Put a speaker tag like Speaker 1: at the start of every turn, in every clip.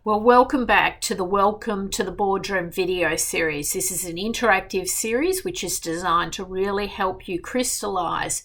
Speaker 1: Well, welcome back to the Welcome to the Boardroom video series. This is an interactive series which is designed to really help you crystallize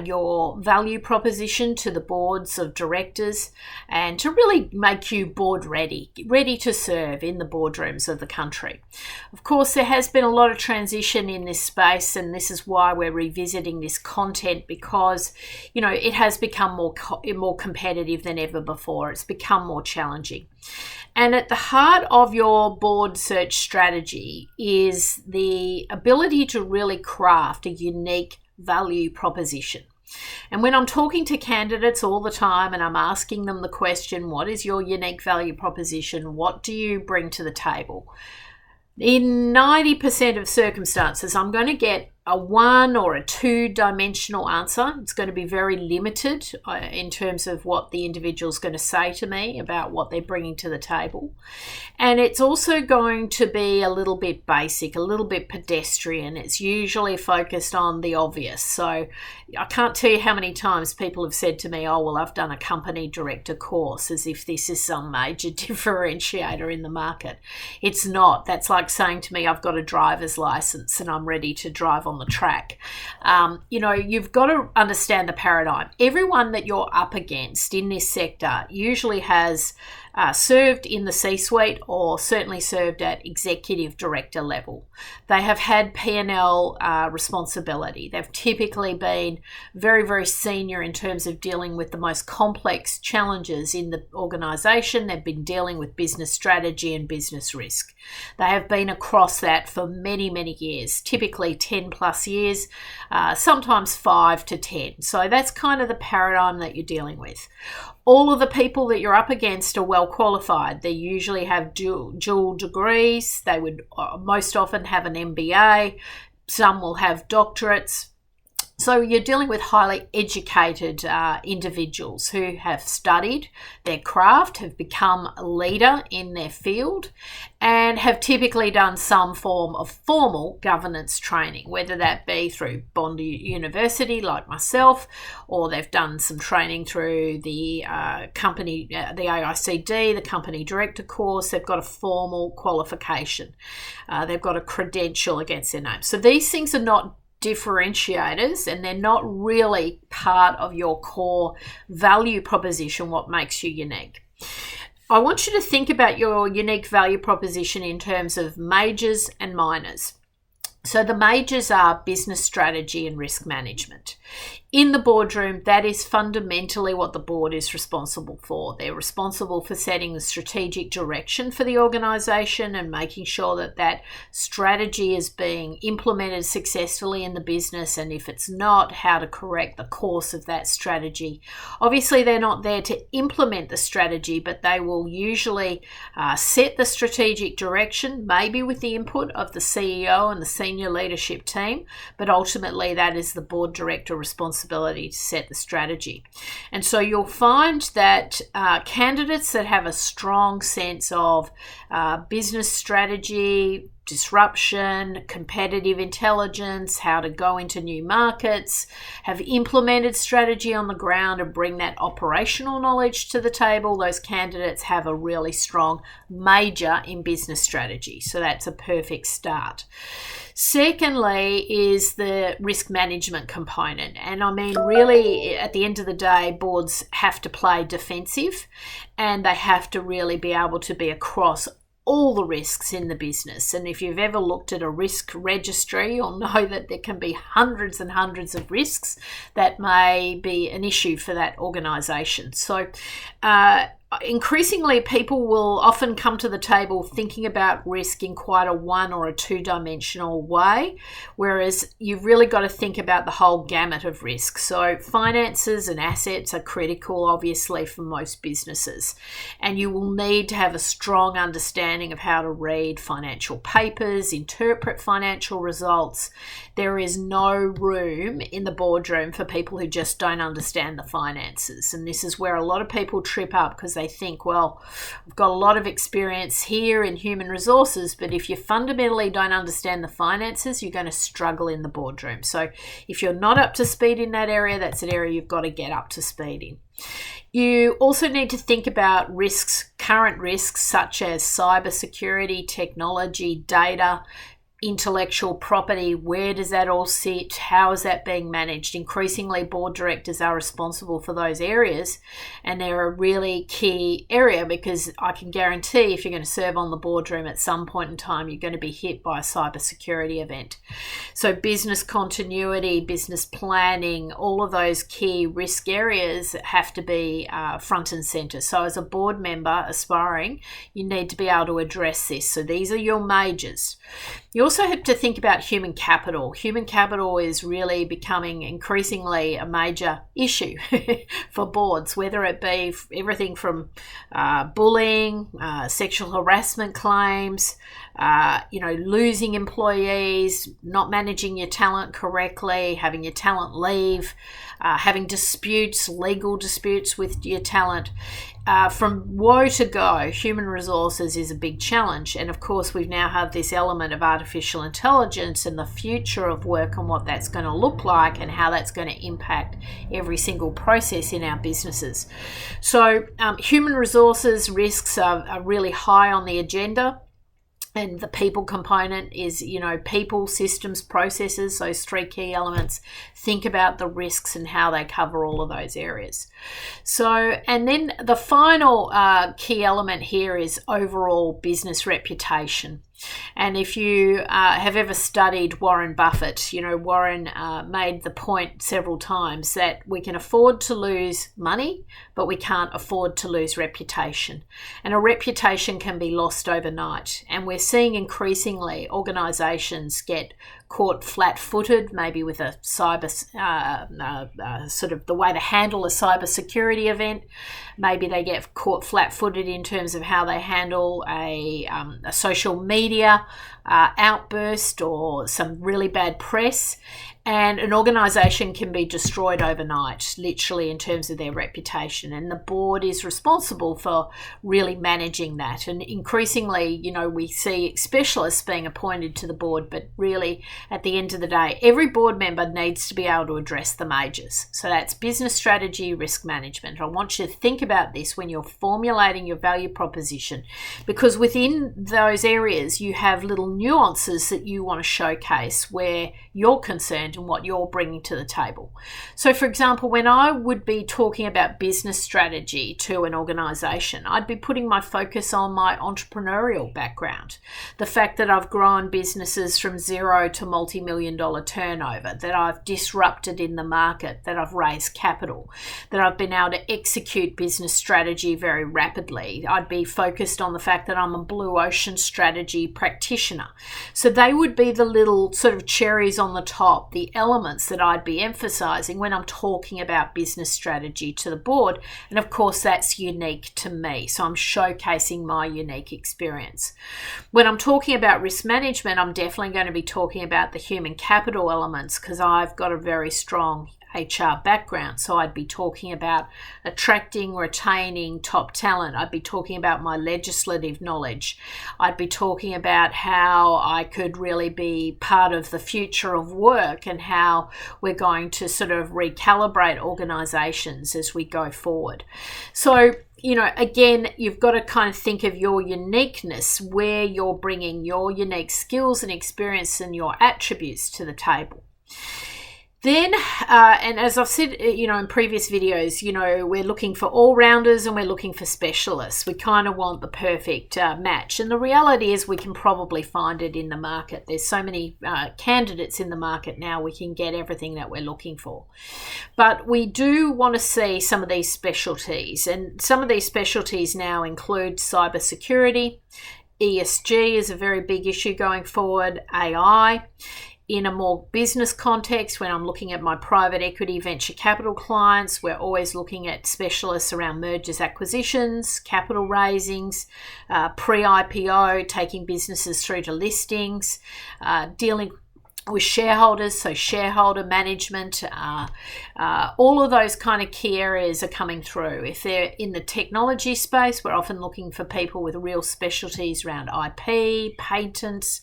Speaker 1: your value proposition to the boards of directors and to really make you board ready to serve in the boardrooms of the country. Of course, there has been a lot of transition in this space, and this is why we're revisiting this content, because it has become more competitive than ever before. It's become more challenging. And at the heart of your board search strategy is the ability to really craft a unique value proposition. And when I'm talking to candidates all the time and I'm asking them the question, what is your unique value proposition? What do you bring to the table? In 90% of circumstances, I'm going to get a one or a two-dimensional answer. It's going to be very limited in terms of what the individual's going to say to me about what they're bringing to the table. And it's also going to be a little bit basic, a little bit pedestrian. It's usually focused on the obvious. So I can't tell you how many times people have said to me, oh, well, I've done a company director course, as if this is some major differentiator in the market. It's not. That's like saying to me, I've got a driver's license and I'm ready to drive on the track. You've got to understand the paradigm. Everyone that you're up against in this sector usually has served in the C-suite or certainly served at executive director level. They have had P&L responsibility. They've typically been very, very senior in terms of dealing with the most complex challenges in the organisation. They've been dealing with business strategy and business risk. They have been across that for many, many years, typically 10 plus years, sometimes 5 to 10. So that's kind of the paradigm that you're dealing with. All of the people that you're up against are well qualified. They usually have dual degrees. They would most often have an MBA. Some will have doctorates. So you're dealing with highly educated individuals who have studied their craft, have become a leader in their field, and have typically done some form of formal governance training, whether that be through Bond University like myself, or they've done some training through the company, the AICD, the company director course. They've got a formal qualification. They've got a credential against their name. So these things are not differentiators, and they're not really part of your core value proposition, what makes you unique. I want you to think about your unique value proposition in terms of majors and minors. So the majors are business strategy and risk management. In the boardroom, that is fundamentally what the board is responsible for. They're responsible for setting the strategic direction for the organisation and making sure that that strategy is being implemented successfully in the business, and if it's not, how to correct the course of that strategy. Obviously, they're not there to implement the strategy, but they will usually set the strategic direction, maybe with the input of the CEO and the senior leadership team, but ultimately that is the board director responsibility to set the strategy. And so you'll find that candidates that have a strong sense of business strategy, disruption, competitive intelligence, how to go into new markets, have implemented strategy on the ground and bring that operational knowledge to the table, those candidates have a really strong major in business strategy. So that's a perfect start. Secondly is the risk management component. And I mean, really, at the end of the day, boards have to play defensive, and they have to really be able to be across all the risks in the business. And if you've ever looked at a risk registry, you'll know that there can be hundreds and hundreds of risks that may be an issue for that organisation. So increasingly, people will often come to the table thinking about risk in quite a one or a two-dimensional way, whereas you've really got to think about the whole gamut of risk. So finances and assets are critical, obviously, for most businesses, and you will need to have a strong understanding of how to read financial papers, interpret financial results. There is no room in the boardroom for people who just don't understand the finances, and this is where a lot of people trip up, because they think, well, I've got a lot of experience here in human resources, but if you fundamentally don't understand the finances, you're going to struggle in the boardroom. So if you're not up to speed in that area, that's an area you've got to get up to speed in. You also need to think about risks current risks such as cybersecurity, technology, data, intellectual property. Where does that all sit? How is that being managed? Increasingly, board directors are responsible for those areas, and they're a really key area because I can guarantee if you're going to serve on the boardroom at some point in time, you're going to be hit by a cybersecurity event. So business continuity, business planning, all of those key risk areas have to be front and center. So as a board member aspiring, you need to be able to address this. So these are your majors. You also have to think about human capital. Human capital is really becoming increasingly a major issue for boards, whether it be everything from bullying, sexual harassment claims, losing employees, not managing your talent correctly, having your talent leave, having disputes, legal disputes with your talent. From woe to go, human resources is a big challenge. And of course, we now have this element of artificial intelligence and the future of work and what that's going to look like and how that's going to impact every single process in our businesses. So human resources risks are really high on the agenda. And the people component is, people, systems, processes, those three key elements. Think about the risks and how they cover all of those areas. So, and then the final key element here is overall business reputation. And if you have ever studied Warren Buffett, Warren made the point several times that we can afford to lose money, but we can't afford to lose reputation. And a reputation can be lost overnight. And we're seeing increasingly organisations get caught flat-footed, maybe with a cyber, sort of the way to handle a cybersecurity event. Maybe they get caught flat-footed in terms of how they handle a social media outburst or some really bad press. And an organisation can be destroyed overnight, literally, in terms of their reputation. And the board is responsible for really managing that. And increasingly, we see specialists being appointed to the board, but really, at the end of the day, every board member needs to be able to address the majors. So that's business strategy, risk management. I want you to think about this when you're formulating your value proposition, because within those areas, you have little nuances that you want to showcase where you're concerned and what you're bringing to the table. So for example, when I would be talking about business strategy to an organisation, I'd be putting my focus on my entrepreneurial background, the fact that I've grown businesses from zero to multi-million-dollar turnover, that I've disrupted in the market, that I've raised capital, that I've been able to execute business strategy very rapidly. I'd be focused on the fact that I'm a blue ocean strategy practitioner. So they would be the little sort of cherries on the top, the elements that I'd be emphasizing when I'm talking about business strategy to the board. And of course, that's unique to me. So I'm showcasing my unique experience. When I'm talking about risk management, I'm definitely going to be talking about the human capital elements because I've got a very strong HR background. So I'd be talking about attracting, retaining top talent. I'd be talking about my legislative knowledge. I'd be talking about how I could really be part of the future of work and how we're going to sort of recalibrate organisations as we go forward. So, again, you've got to kind of think of your uniqueness, where you're bringing your unique skills and experience and your attributes to the table. Then, and as I've said, in previous videos, we're looking for all-rounders and we're looking for specialists. We kind of want the perfect match. And the reality is we can probably find it in the market. There's so many candidates in the market now, we can get everything that we're looking for. But we do want to see some of these specialties. And some of these specialties now include cybersecurity, ESG is a very big issue going forward, AI. In a more business context, when I'm looking at my private equity venture capital clients, we're always looking at specialists around mergers, acquisitions, capital raisings, pre-IPO, taking businesses through to listings, dealing with shareholders, so shareholder management, all of those kind of key areas are coming through. If they're in the technology space, we're often looking for people with real specialties around IP, patents.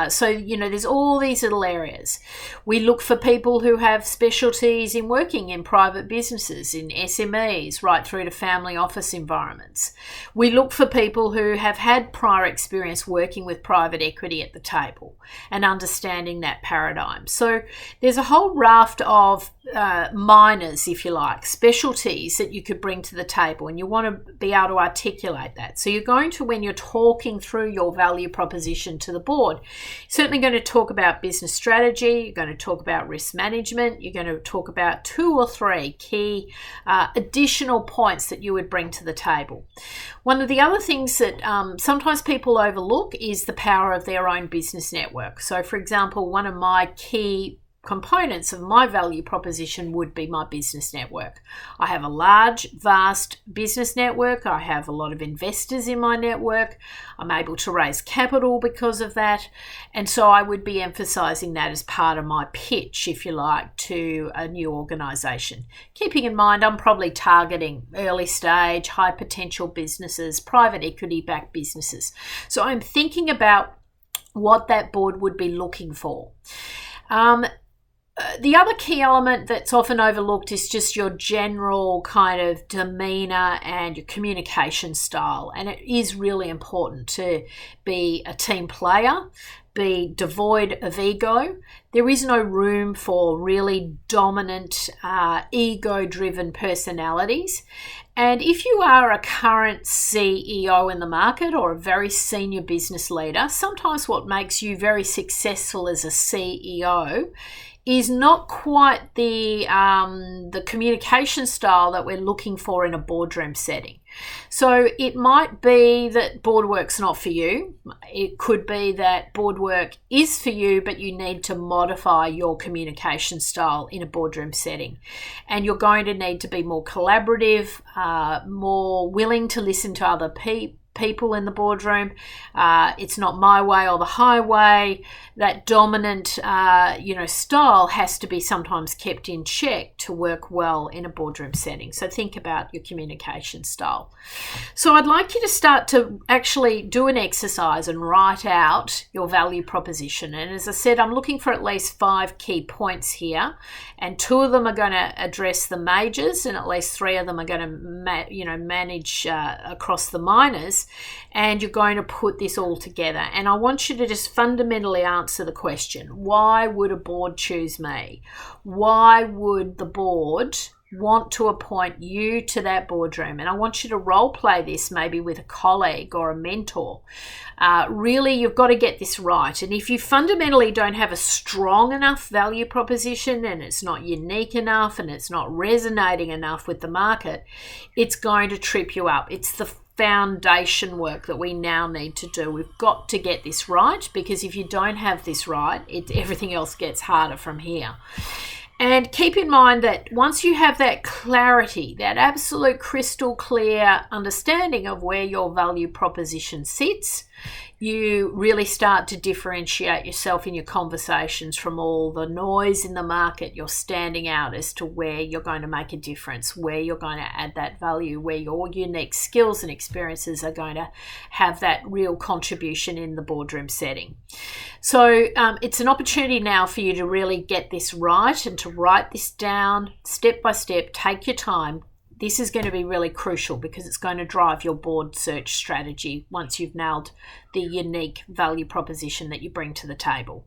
Speaker 1: So, there's all these little areas. We look for people who have specialties in working in private businesses, in SMEs, right through to family office environments. We look for people who have had prior experience working with private equity at the table and understanding that paradigm. So there's a whole raft of minors, if you like, specialties that you could bring to the table, and you want to be able to articulate that. So you're going to, when you're talking through your value proposition to the board, certainly going to talk about business strategy, you're going to talk about risk management, you're going to talk about 2 or 3 key additional points that you would bring to the table. One of the other things that sometimes people overlook is the power of their own business network. So, for example, one of my key components of my value proposition would be my business network. I have a large, vast business network. I have a lot of investors in my network. I'm able to raise capital because of that. And so I would be emphasizing that as part of my pitch, if you like, to a new organization. Keeping in mind, I'm probably targeting early stage, high potential businesses, private equity backed businesses. So I'm thinking about what that board would be looking for. The other key element that's often overlooked is just your general kind of demeanor and your communication style. And it is really important to be a team player, be devoid of ego. There is no room for really dominant, ego-driven personalities. And if you are a current CEO in the market or a very senior business leader, sometimes what makes you very successful as a CEO is not quite the communication style that we're looking for in a boardroom setting. So it might be that board work's not for you. It could be that board work is for you, but you need to modify your communication style in a boardroom setting. And you're going to need to be more collaborative, more willing to listen to other people in the boardroom. It's not my way or the highway. That dominant, style has to be sometimes kept in check to work well in a boardroom setting. So think about your communication style. So I'd like you to start to actually do an exercise and write out your value proposition. And as I said, I'm looking for at least 5 key points here, and 2 of them are going to address the majors, and at least 3 of them are going to, manage across the minors. And you're going to put this all together. And I want you to just fundamentally answer the question, why would a board choose me? Why would the board want to appoint you to that boardroom? And I want you to role play this maybe with a colleague or a mentor. Really, you've got to get this right. And if you fundamentally don't have a strong enough value proposition, and it's not unique enough, and it's not resonating enough with the market, it's going to trip you up. It's the foundation work that we now need to do. We've got to get this right, because if you don't have this right, everything else gets harder from here. And keep in mind that once you have that clarity, that absolute crystal clear understanding of where your value proposition sits, you really start to differentiate yourself in your conversations from all the noise in the market. You're standing out as to where you're going to make a difference, where you're going to add that value, where your unique skills and experiences are going to have that real contribution in the boardroom setting. So it's an opportunity now for you to really get this right and to write this down step by step. Take your time. This is going to be really crucial because it's going to drive your board search strategy once you've nailed the unique value proposition that you bring to the table.